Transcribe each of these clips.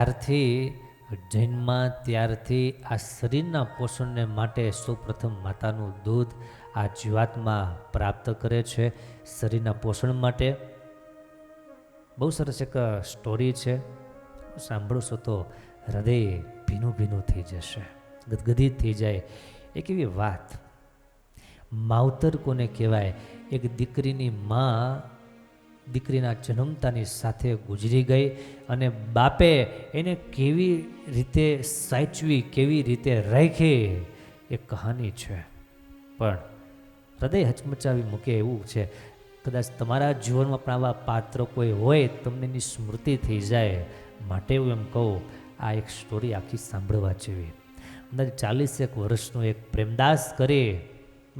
ત્યારથી જન્મમાં ત્યારથી આ શરીરના પોષણને માટે સૌપ્રથમ માતાનું દૂધ આ જીવાત્મા પ્રાપ્ત કરે છે શરીરના પોષણ માટે. બહુ સરસ એક સ્ટોરી છે, સાંભળશો તો હૃદય ભીનું ભીનું થઈ જશે, ગદગદિત થઈ જાય. એક એવી વાત, માવતર કોને કહેવાય? એક દીકરીની માં દીકરીના જન્મતાની સાથે ગુજરી ગઈ અને બાપે એને કેવી રીતે સાચવી, કેવી રીતે રાખી, એ કહાની છે. પણ હૃદય હચમચાવી મૂકે એવું છે. કદાચ તમારા જીવનમાં પણ આવા પાત્ર કોઈ હોય, તમને એની સ્મૃતિ થઈ જાય. માટે હું એમ કહું, આ એક સ્ટોરી આખી સાંભળવા જેવી. અંદાજે 41 વર્ષનો એક પ્રેમદાસ કરી,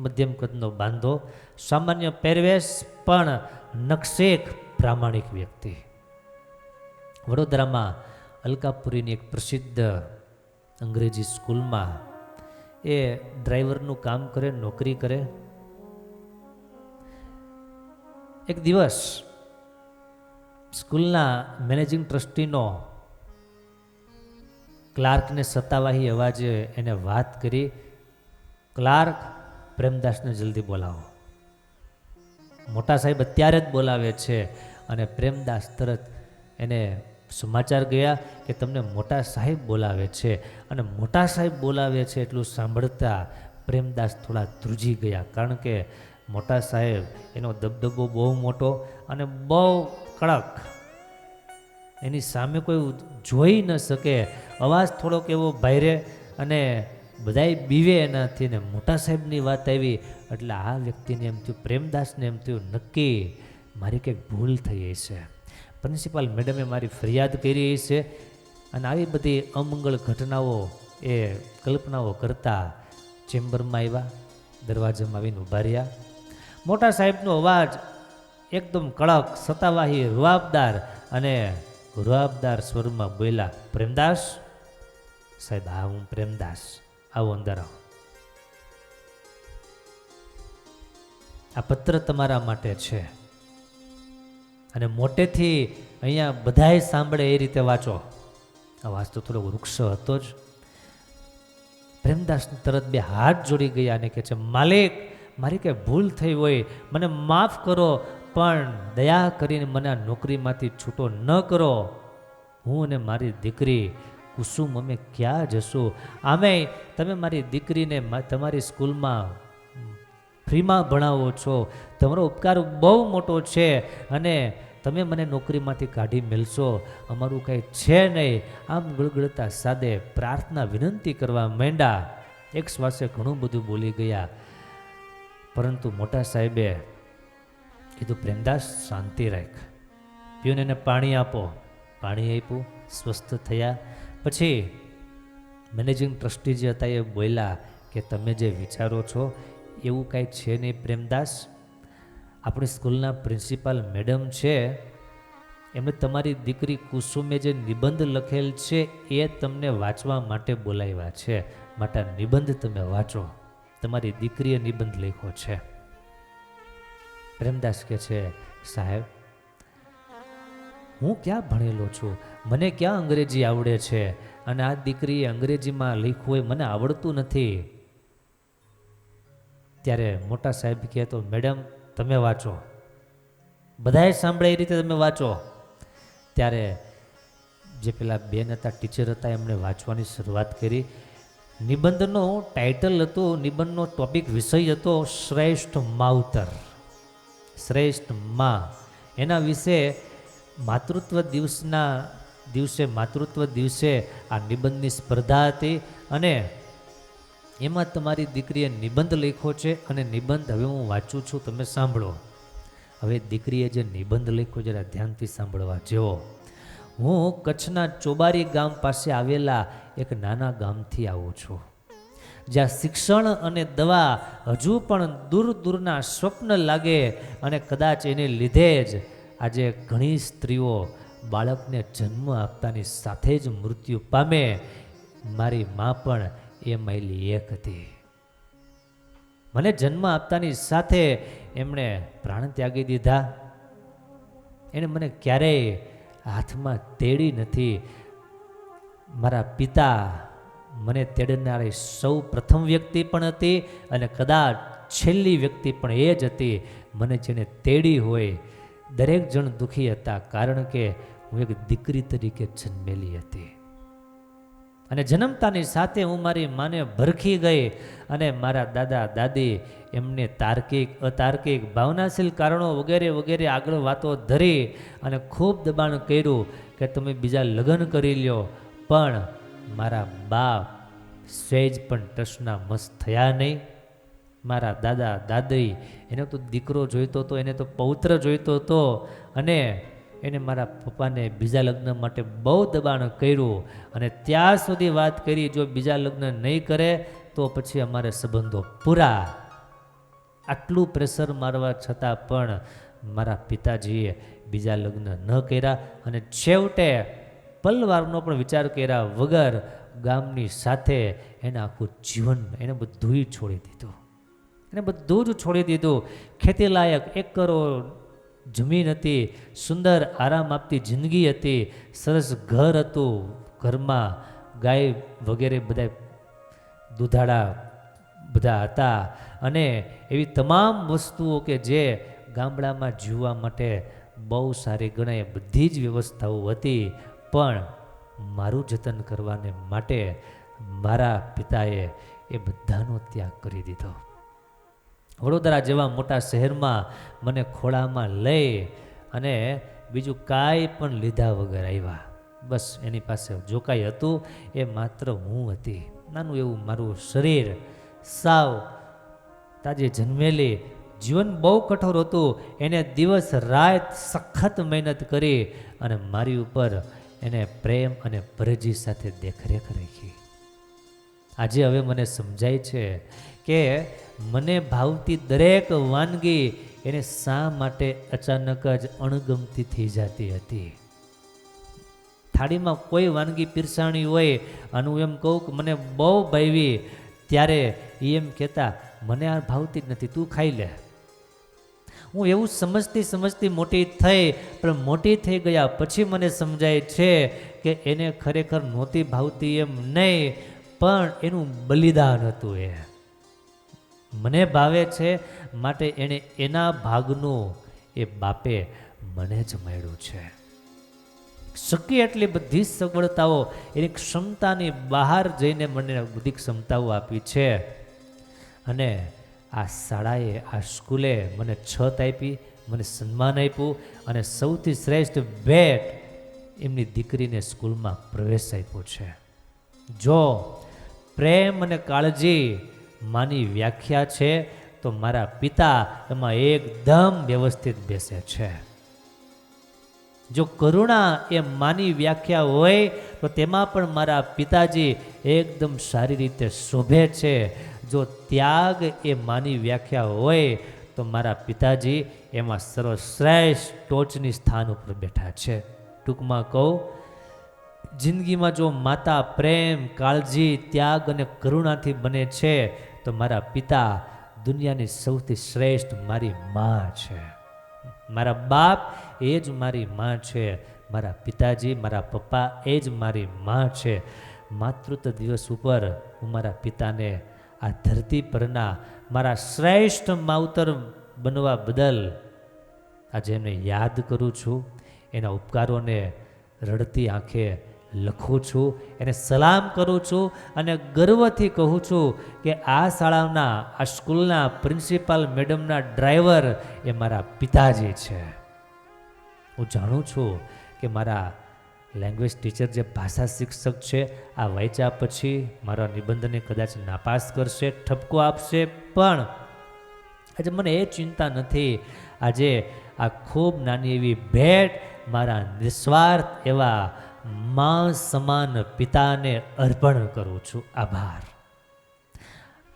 મધ્યમ કદનો બાંધો, સામાન્ય પહેરવેશ, પણ નકશેક પ્રામાણિક વ્યક્તિ. વડોદરામાં અલકાપુરીની એક પ્રસિદ્ધ અંગ્રેજી સ્કૂલમાં એ ડ્રાઈવરનું કામ કરે, નોકરી કરે. એક દિવસ સ્કૂલના મેનેજિંગ ટ્રસ્ટીનો ક્લાર્કને સત્તાવાહી અવાજે એને વાત કરી, ક્લાર્ક, પ્રેમદાસને જલ્દી બોલાવો. મોટા સાહેબ અત્યારે જ બોલાવે છે. અને પ્રેમદાસ તરત એને સમાચાર ગયા કે તમને મોટા સાહેબ બોલાવે છે. અને મોટા સાહેબ બોલાવે છે એટલું સાંભળતા પ્રેમદાસ થોડા ધ્રુજી ગયા, કારણ કે મોટા સાહેબ, એનો દબદબો બહુ મોટો અને બહુ કડક, એની સામે કોઈ જોઈ ન શકે. અવાજ થોડોક એવો ભાઈરે અને બધાય બીવે એનાથી. ને મોટા સાહેબની વાત આવી એટલે આ વ્યક્તિને એમ થયું, પ્રેમદાસને એમ થયું, નક્કી મારી કંઈક ભૂલ થઈ છે, પ્રિન્સિપાલ મેડમે મારી ફરિયાદ કરી છે. અને આવી બધી અમંગળ ઘટનાઓ એ કલ્પનાઓ કરતા ચેમ્બરમાં આવ્યા, દરવાજામાં આવીને ઊભા રહ્યા. મોટા સાહેબનો અવાજ એકદમ કડક, સત્તાવાહી, રૂઆબદાર અને રૂઆબદાર સ્વરમાં બોલ્યા, પ્રેમદાસ સાહેબ. હા, હું પ્રેમદાસ. આવો, અંદર આવો. આ પત્ર તમારા માટે છે અને મોટેથી અહીંયા બધાય સાંભળે એ રીતે વાંચો. આ વાંચતો થોડો વૃક્ષ હતો જ. પ્રેમદાસ તરત બે હાથ જોડી ગયા અને કહે છે, માલિક, મારી કંઈ ભૂલ થઈ હોય મને માફ કરો, પણ દયા કરીને મને આ નોકરીમાંથી છૂટો ન કરો. હું અને મારી દીકરી કુસુમ અમે ક્યાં જશું? આમે તમે મારી દીકરીને તમારી સ્કૂલમાં ફ્રીમાં ભણાવો છો, તમારો ઉપકાર બહુ મોટો છે અને તમે મને નોકરીમાંથી કાઢી મેળશો, અમારું કંઈ છે નહીં. આમ ગળગળતા સાદે પ્રાર્થના વિનંતી કરવા માંડ્યા. એક શ્વાસે ઘણું બધું બોલી ગયા, પરંતુ મોટા સાહેબે કીધું, પ્રેમદાસ શાંતિ રાખ, પીઓને એને પાણી આપો. પાણી આપ્યું, સ્વસ્થ થયા. પછી મેનેજિંગ ટ્રસ્ટી જે હતા એ બોલ્યા કે તમે જે વિચારો છો એવું કાંઈ છે નહીં પ્રેમદાસ. આપણી સ્કૂલના પ્રિન્સિપાલ મેડમ છે, એમણે તમારી દીકરી કુસુમે જે નિબંધ લખેલ છે એ તમને વાંચવા માટે બોલાવ્યા છે, માટે નિબંધ તમે વાંચો. તમારી દીકરીએ નિબંધ લખ્યો છે. પ્રેમદાસ કહે છે, સાહેબ, હું ક્યાં ભણેલો છું, મને ક્યાં અંગ્રેજી આવડે છે, અને આ દીકરીએ અંગ્રેજીમાં લખ્યું હોય મને આવડતું નથી. ત્યારે મોટા સાહેબ કહે, તો મેડમ તમે વાંચો, બધાએ સાંભળે એ રીતે તમે વાંચો. ત્યારે જે પેલા બેન હતા, ટીચર હતા, એમણે વાંચવાની શરૂઆત કરી. નિબંધનો ટાઇટલ હતું, નિબંધનો ટોપિક વિષય હતો શ્રેષ્ઠ માવતર, શ્રેષ્ઠ માં. એના વિશે માતૃત્વ દિવસે આ નિબંધની સ્પર્ધા હતી અને એમાં તમારી દીકરીએ નિબંધ લખ્યો છે અને નિબંધ હવે હું વાંચું છું, તમે સાંભળો. હવે દીકરીએ જે નિબંધ લખ્યો જરા ધ્યાનથી સાંભળવા જેવો. હું કચ્છના ચોબારી ગામ પાસે આવેલા એક નાના ગામથી આવું છું, જ્યાં શિક્ષણ અને દવા હજુ પણ દૂર દૂરના સ્વપ્ન લાગે અને કદાચ એને લીધે જ આજે ઘણી સ્ત્રીઓ બાળકને જન્મ આપતાની સાથે જ મૃત્યુ પામે. મારી મા પણ એ માયલી એક હતી. મને જન્મ આપતાની સાથે એમણે પ્રાણ ત્યાગી દીધા. એણે મને ક્યારેય હાથમાં તેડી નથી. મારા પિતા મને તેડનારી સૌ પ્રથમ વ્યક્તિ પણ હતી અને કદાચ છેલ્લી વ્યક્તિ પણ એ જ હતી. મને જેને તેડી હોય દરેક જણ દુઃખી હતા, કારણ કે હું એક દીકરી તરીકે જન્મેલી હતી. અને જન્મતાની સાથે હું મારી માને ભરખી ગઈ અને મારા દાદા દાદી એમને તાર્કિક અતાર્કિક ભાવનાશીલ કારણો વગેરે વગેરે આગળ વાતો ધરી અને ખૂબ દબાણ કર્યું કે તમે બીજા લગ્ન કરી લ્યો. પણ મારા બાપ સહેજ પણ ટસના મસ્ત થયા નહીં. મારા દાદા દાદી એને તો દીકરો જોઈતો હતો, એને તો પૌત્ર જોઈતો હતો અને એને મારા પપ્પાને બીજા લગ્ન માટે બહુ દબાણ કર્યું અને ત્યાં સુધી વાત કરી જો બીજા લગ્ન નહીં કરે તો પછી અમારે સંબંધો પૂરા. આટલું પ્રેશર મારવા છતાં પણ મારા પિતાજીએ બીજા લગ્ન ન કર્યા અને છેવટે પલવારનો પણ વિચાર કર્યા વગર ગામની સાથે એને આખું જીવન એને બધું છોડી દીધું. એને બધું જ છોડી દીધું. ખેતીલાયક 1 કરોડ જમીન હતી, સુંદર આરામ આપતી જિંદગી હતી, સરસ ઘર હતું, ઘરમાં ગાય વગેરે બધા દૂધાળા બધા હતા અને એવી તમામ વસ્તુઓ કે જે ગામડામાં જીવવા માટે બહુ સારી ગણાય બધી જ વ્યવસ્થાઓ હતી. પણ મારું જતન કરવાને માટે મારા પિતાએ એ બધાનો ત્યાગ કરી દીધો. વડોદરા જેવા મોટા શહેરમાં મને ખોળામાં લઈ અને બીજું કાંઈ પણ લીધા વગર આવ્યા. બસ એની પાસે જો કાંઈ હતું એ માત્ર હું હતી. નાનું એવું મારું શરીર, સાવ તાજે જન્મેલી, જીવન બહુ કઠોર હતું. એને દિવસ રાત સખત મહેનત કરી અને મારી ઉપર એને પ્રેમ અને પરજી સાથે દેખરેખ રાખી. આજે હવે મને સમજાય છે કે મને ભાવતી દરેક વાનગી એને શા માટે અચાનક જ અણગમતી થઈ જતી હતી. થાળીમાં કોઈ વાનગી પીરસાણી હોય અને હું એમ કહું કે મને બહુ ભાવી, ત્યારે એ એમ કહેતા મને આ ભાવતી જ નથી, તું ખાઈ લે. હું એવું સમજતી મોટી થઈ, પણ મોટી થઈ ગયા પછી મને સમજાય છે કે એને ખરેખર નહોતી ભાવતી એમ નહીં, પણ એનું બલિદાન હતું. એ મને ભાવે છે માટે એણે એના ભાગનું એ બાપે મને જ મળ્યું છે. શક્ય એટલી બધી સગવડતાઓ એની ક્ષમતાની બહાર જઈને મને બધી ક્ષમતાઓ આપી છે. અને આ શાળાએ, આ સ્કૂલે મને છત આપી, મને સન્માન આપ્યું અને સૌથી શ્રેષ્ઠ ભેટ એમની દીકરીને સ્કૂલમાં પ્રવેશ આપ્યો છે. જો પ્રેમ અને કાળજી માની વ્યાખ્યા છે તો મારા પિતા એમાં એકદમ વ્યવસ્થિત બેસે છે. જો કરુણા એ માની વ્યાખ્યા હોય તો તેમાં પણ મારા પિતાજી એકદમ સારી રીતે શોભે છે. જો ત્યાગ એ માની વ્યાખ્યા હોય તો મારા પિતાજી એમાં સર્વશ્રેષ્ઠ ટોચની સ્થાન ઉપર બેઠા છે. ટૂંકમાં કહું, જિંદગીમાં જો માતા પ્રેમ, કાળજી, ત્યાગ અને કરુણાથી બને છે તો મારા પિતા દુનિયાની સૌથી શ્રેષ્ઠ મારી માં છે. મારા બાપ એ જ મારી માં છે. મારા પિતાજી, મારા પપ્પા એ જ મારી માં છે. માતૃત્વ દિવસ ઉપર હું મારા પિતાને આ ધરતી પરના મારા શ્રેષ્ઠ માવતર બનવા બદલ આજે એમને યાદ કરું છું. એના ઉપકારોને રડતી આંખે લખું છું, એને સલામ કરું છું અને ગર્વથી કહું છું કે આ શાળાના, આ સ્કૂલના પ્રિન્સિપાલ મેડમના ડ્રાઈવર એ મારા પિતાજી છે. હું જાણું છું કે મારા લેંગ્વેજ ટીચર જે ભાષા શિક્ષક છે, આ વાંચ્યા પછી મારા નિબંધને કદાચ નાપાસ કરશે, ઠપકો આપશે, પણ આજે મને એ ચિંતા નથી. આજે આ ખૂબ નાની એવી ભેટ મારા નિસ્વાર્થ એવા માં સમાન પિતાને અર્પણ કરું છું. આભાર.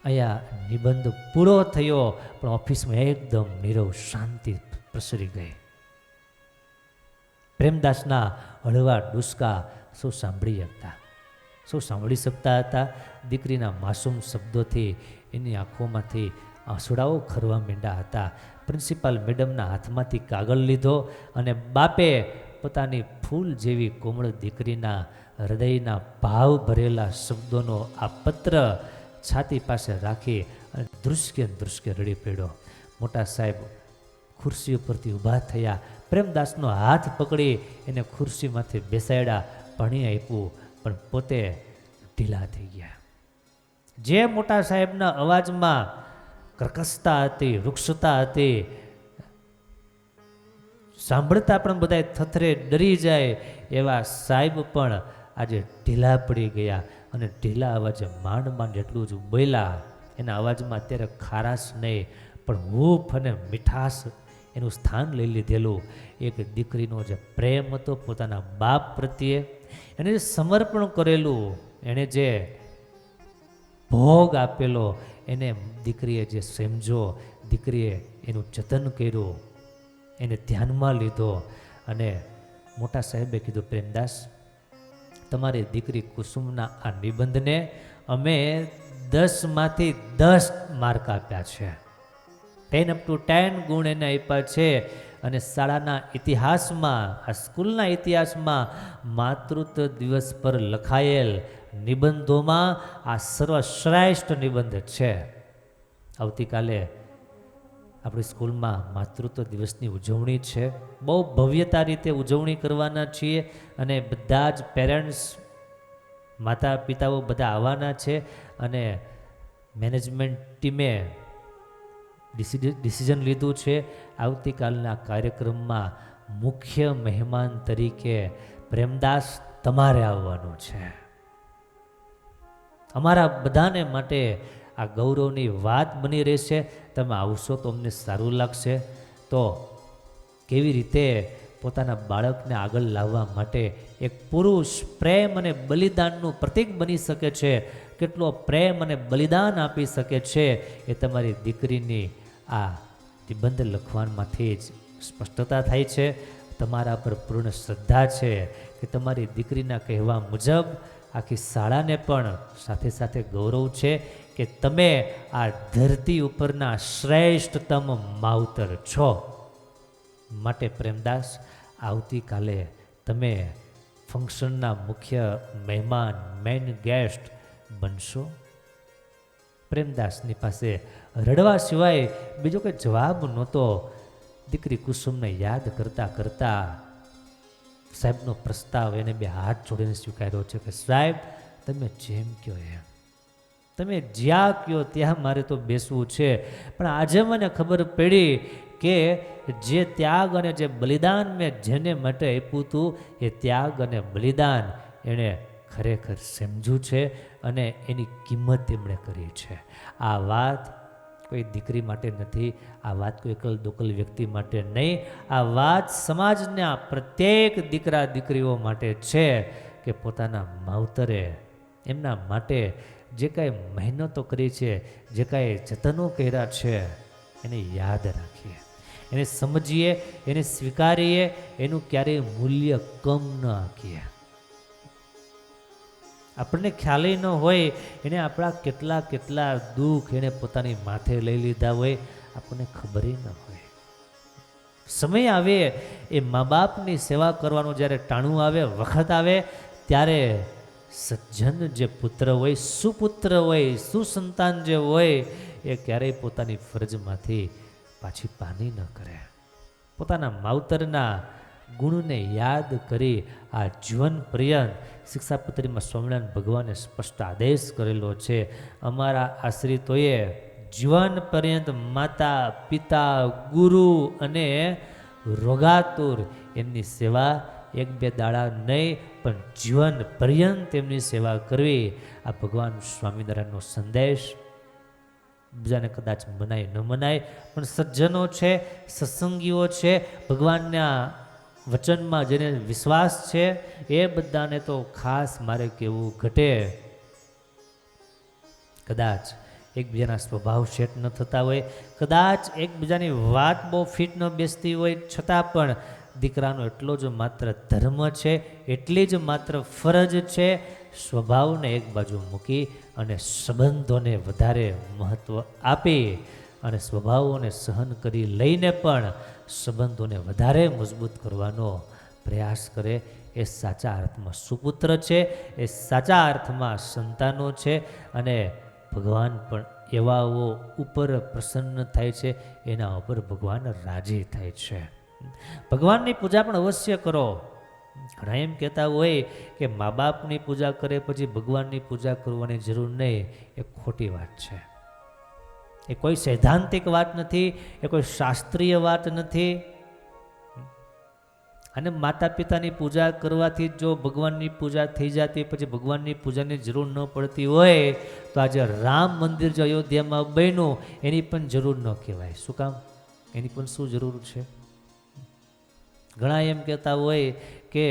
અહીંયા નિબંધ પૂરો થયો પણ ઓફિસમાં એકદમ નીરવ શાંતિ પ્રસરી ગઈ. પ્રેમદાસના હળવા ડુસકા સૌ સાંભળી શકતા હતા. દીકરીના માસૂમ શબ્દોથી એની આંખોમાંથી આંસુડાઓ ખરવા માંડ્યા હતા. પ્રિન્સિપાલ મેડમના હાથમાંથી કાગળ લીધો અને બાપે પોતાની ફૂલ જેવી કોમળ દીકરીના હૃદયના ભાવ ભરેલા શબ્દોનો આ પત્ર છાતી પાસે રાખી અને ધ્રુસકે રડી પડ્યો. મોટા સાહેબ ખુરશી ઉપરથી ઊભા થયા, પ્રેમદાસનો હાથ પકડી એને ખુરશીમાંથી બેસાડ્યા, ભણી આપ્યું, પણ પોતે ઢીલા થઈ ગયા. જે મોટા સાહેબના અવાજમાં કર્કશતા હતી, વૃક્ષતા હતી, સાંભળતા પણ બધા થથરે ડરી જાય એવા સાહેબ પણ આજે ઢીલા પડી ગયા અને ઢીલા અવાજે માંડ એટલું જ બોલ્યા. એના અવાજમાં અત્યારે ખારાશ નહીં પણ હૂંફ અને મીઠાશ એનું સ્થાન લઈ લીધેલું. એક દીકરીનો જે પ્રેમ હતો પોતાના બાપ પ્રત્યે, એને જે સમર્પણ કરેલું, એણે જે ભોગ આપેલો, એને દીકરીએ જે સમજો, દીકરીએ એનું જતન કર્યું, એને ધ્યાનમાં લીધો. અને મોટા સાહેબે કીધું, પ્રેમદાસ, તમારી દીકરી કુસુમના આ નિબંધને અમે 10માંથી 10 માર્ક આપ્યા છે. 10 up to 10 ગુણ એને આપ્યા છે. અને શાળાના ઇતિહાસમાં, આ સ્કૂલના ઇતિહાસમાં માતૃત્વ દિવસ પર લખાયેલ નિબંધોમાં આ સર્વશ્રેષ્ઠ નિબંધ છે. આવતીકાલે આપણી સ્કૂલમાં માતૃત્વ દિવસની ઉજવણી છે. બહુ ભવ્યતા રીતે ઉજવણી કરવાના છીએ અને બધા જ પેરેન્ટ્સ, માતા પિતાઓ બધા આવવાના છે. અને મેનેજમેન્ટ ટીમે ડિસિઝન લીધું છે આવતીકાલના કાર્યક્રમમાં મુખ્ય મહેમાન તરીકે પ્રેમદાસ તમારે આવવાનું છે. અમારા બધાને માટે આ ગૌરવની વાત બની રહેશે. તમે આવશો તો અમને સારું લાગશે. તો કેવી રીતે પોતાના બાળકને આગળ લાવવા માટે એક પુરુષ પ્રેમ અને બલિદાનનું પ્રતીક બની શકે છે, કેટલો પ્રેમ અને બલિદાન આપી શકે છે, એ તમારી દીકરીની આ નિબંધ લખવામાંથી જ સ્પષ્ટતા થાય છે. તમારા પર પૂર્ણ શ્રદ્ધા છે કે તમારી દીકરીના કહેવા મુજબ આખી શાળાને પણ સાથે સાથે ગૌરવ છે કે તમે આ ધરતી ઉપરના શ્રેષ્ઠતમ માવતર છો. માટે પ્રેમદાસ, આવતીકાલે તમે ફંક્શનના મુખ્ય મહેમાન, મેઇન ગેસ્ટ બનશો. પ્રેમદાસની પાસે રડવા સિવાય બીજો કોઈ જવાબ નહોતો. દીકરી કુસુમને યાદ કરતા કરતા સાહેબનો પ્રસ્તાવ એને બે હાથ જોડીને સ્વીકાર્યો છે કે સાહેબ, તમે જેમ કહો એમ, તમે જ્યાં કહો ત્યાં મારે તો બેસવું છે. પણ આજે મને ખબર પડી કે જે ત્યાગ અને જે બલિદાન મેં જેને માટે આપ્યું હતું, એ ત્યાગ અને બલિદાન એણે ખરેખર સમજ્યું છે અને એની કિંમત એમણે કરી છે. આ વાત કોઈ દીકરી માટે નથી, આ વાત કોઈ એકલ દોકલ વ્યક્તિ માટે નહીં, આ વાત સમાજના પ્રત્યેક દીકરા દીકરીઓ માટે છે કે પોતાના માવતરે એમના માટે જે કાંઈ મહેનતો કરી છે, જે કાંઈ જતનો કર્યા છે, એને યાદ રાખીએ, એને સમજીએ, એને સ્વીકારીએ, એનું ક્યારેય મૂલ્ય કમ ન આંકીએ. આપણને ખ્યાલ ન હોય એને આપણા કેટલા કેટલા દુઃખ એને પોતાની માથે લઈ લીધા હોય, આપણને ખબર ન હોય. સમય આવે એ મા બાપની સેવા કરવાનું જ્યારે ટાણું આવે, વખત આવે, ત્યારે સજ્જન જે પુત્ર હોય, સુપુત્ર હોય, સુસંતાન જે હોય, એ ક્યારેય પોતાની ફરજમાંથી પાછી પાની ન કરે. પોતાના માવતરના ગુણને યાદ કરી આ જીવન પર્યંત શિક્ષાપત્રીમાં સ્વામિનારાયણ ભગવાને સ્પષ્ટ આદેશ કરેલો છે. અમારા આશ્રિતોએ જીવન પર્યંત માતા, પિતા, ગુરુ અને રોગાતુર એમની સેવા એક બે દાડા નહીં પણ જીવન પર્યંત એમની સેવા કરવી. આ ભગવાન સ્વામિનારાયણનો સંદેશ બીજાને કદાચ મનાય ન મનાય, પણ સજ્જનો છે, સત્સંગીઓ છે, ભગવાનના વચનમાં જેને વિશ્વાસ છે, એ બધાને તો ખાસ મારે કહેવું ઘટે. કદાચ એકબીજાના સ્વભાવ સેટ ન થતા હોય, કદાચ એકબીજાની વાત બહુ ફિટ ન બેસતી હોય, છતાં પણ દીકરાનો એટલો જ માત્ર ધર્મ છે, એટલી જ માત્ર ફરજ છે, સ્વભાવને એક બાજુ મૂકી અને સંબંધોને વધારે મહત્ત્વ આપી અને સ્વભાવોને સહન કરી લઈને પણ સંબંધોને વધારે મજબૂત કરવાનો પ્રયાસ કરે. એ સાચા અર્થમાં સુપુત્ર છે, એ સાચા અર્થમાં સંતાનો છે. અને ભગવાન પણ એવાઓ ઉપર પ્રસન્ન થાય છે, એના ઉપર ભગવાન રાજી થાય છે. ભગવાનની પૂજા પણ અવશ્ય કરો. ઘણા એમ કહેતા હોય કે મા બાપની પૂજા કરે પછી ભગવાનની પૂજા કરવાની જરૂર નહીં. એ ખોટી વાત છે. એ કોઈ સૈદ્ધાંતિક વાત નથી, એ કોઈ શાસ્ત્રીય વાત નથી. અને માતા પિતાની પૂજા કરવાથી જો ભગવાનની પૂજા થઈ જતી પછી ભગવાનની પૂજાની જરૂર ન પડતી હોય તો આજે રામ મંદિર જો અયોધ્યામાં બન્યું એની પણ જરૂર ન કહેવાય. શું કામ? એની પણ શું જરૂર છે? ઘણા એમ કહેતા હોય કે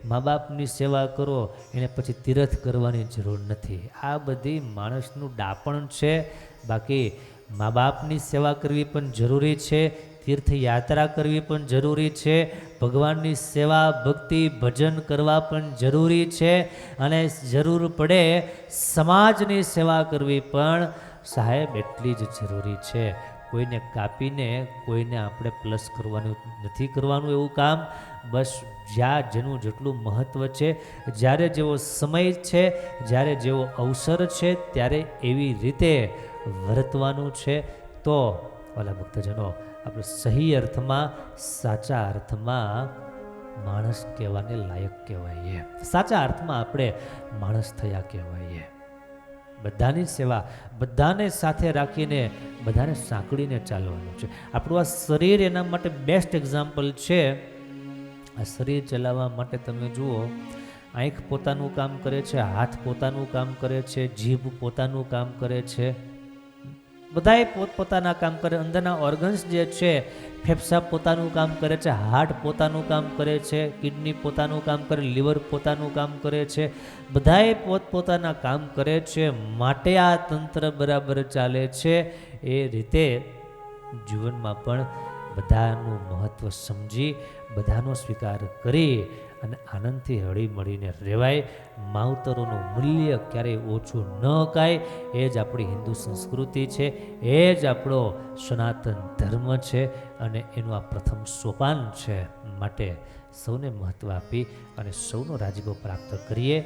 મા બાપની સેવા કરો એને પછી તીર્થ કરવાની જરૂર નથી. આ બધી માણસનું ડાપણ છે. બાકી મા બાપની સેવા કરવી પણ જરૂરી છે, તીર્થયાત્રા કરવી પણ જરૂરી છે, ભગવાનની સેવા ભક્તિ ભજન કરવા પણ જરૂરી છે, અને જરૂર પડે સમાજની સેવા કરવી પણ સાહેબ એટલી જ જરૂરી છે. કોઈને કાપીને કોઈને આપણે પ્લસ કરવાનું નથી કરવાનું એવું કામ. બસ જ્યાં જેનું જેટલું મહત્ત્વ છે, જ્યારે જેવો સમય છે, જ્યારે જેવો અવસર છે ત્યારે એવી રીતે વર્તવાનું છે. તો વાલા ભક્તજનો આપણે સહી અર્થમાં સાચા અર્થમાં માણસ કહેવાને લાયક કહેવાઈએ. સાચા અર્થમાં આપણે માણસ થયા કહેવાઈએ. બધાની સેવા, બધાને સાથે રાખીને બધાને સાંકળીને ચાલવાનું છે. આપણું આ શરીર એના માટે બેસ્ટ એક્ઝામ્પલ છે. આ શરીર ચલાવવા માટે તમે જુઓ, આંખ પોતાનું કામ કરે છે, હાથ પોતાનું કામ કરે છે, જીભ પોતાનું કામ કરે છે, બધાએ પોતપોતાના કામ કરે. અંદરના ઓર્ગન્સ જે છે, ફેફસા પોતાનું કામ કરે છે, હાર્ટ પોતાનું કામ કરે છે, કિડની પોતાનું કામ કરે, લીવર પોતાનું કામ કરે છે, બધાએ પોતપોતાના કામ કરે છે. માટે આ તંત્ર બરાબર ચાલે છે. એ રીતે જીવનમાં પણ બધાનું મહત્ત્વ સમજી બધાનો સ્વીકાર કરી અને આનંદથી હળી મળીને રહેવાય. માવતરોનું મૂલ્ય ક્યારેય ઓછું ન કાય. એ જ આપણી હિન્દુ સંસ્કૃતિ છે, એ જ આપણો સનાતન ધર્મ છે, અને એનું આ પ્રથમ સોપાન છે. માટે સૌને મહત્ત્વ આપી અને સૌનો રાજીપો પ્રાપ્ત કરીએ.